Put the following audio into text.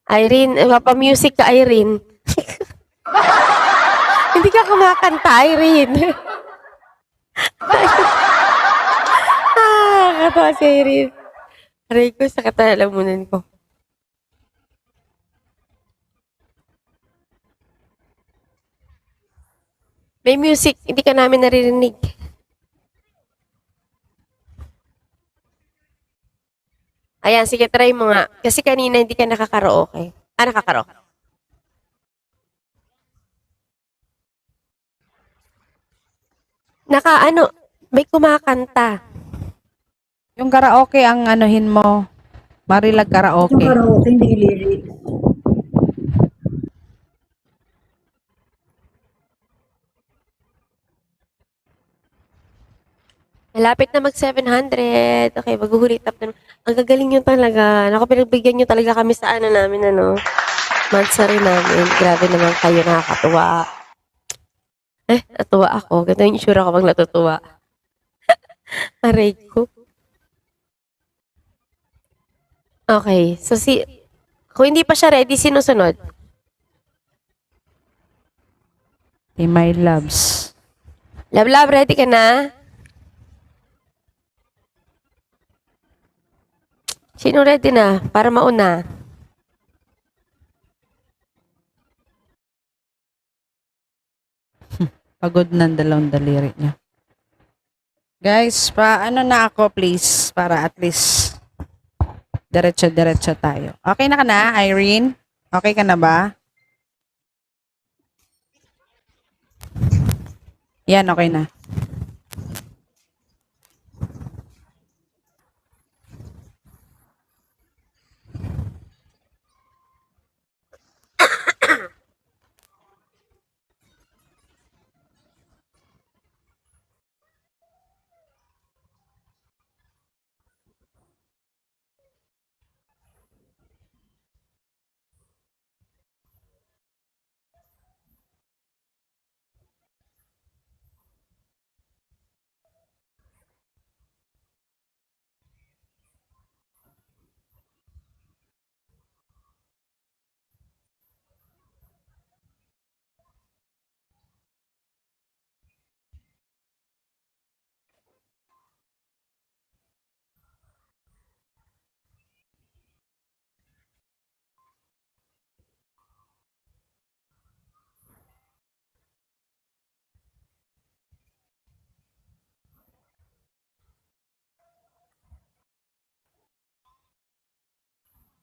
Irene, mapa-music ka, Irene. Hindi ka kumakanta, Irene. Katawa si Irene. Aray ko, sakit na lalamunan ko. May music, hindi ka namin naririnig. Ayan, sige, try mo nga. Kasi kanina hindi ka nakakaraoke. Nakakaraoke. May kumakanta. Yung karaoke ang anuhin mo. Marilag Yung karaoke. karaoke, hindi lyrics. Malapit na mag 700. Okay, maghuhuli tap na. Ang gagaling nyo talaga. Naku, pinagbigyan nyo talaga kami sa ano namin, Mansari namin. Grabe naman kayo, nakakatuwa. Natuwa ako. Ganda yung itsura ko pag natutuwa. Aray ko. Okay, so kung hindi pa siya ready, sinusunod? Hey, my loves. Love, ready ka na? Sino ready na? Para mauna. Pagod ng dalawang daliri niya. Guys, paano na ako please para at least diretso-diretso tayo. Okay na ka na, Irene? Okay ka na ba? Yan, okay na.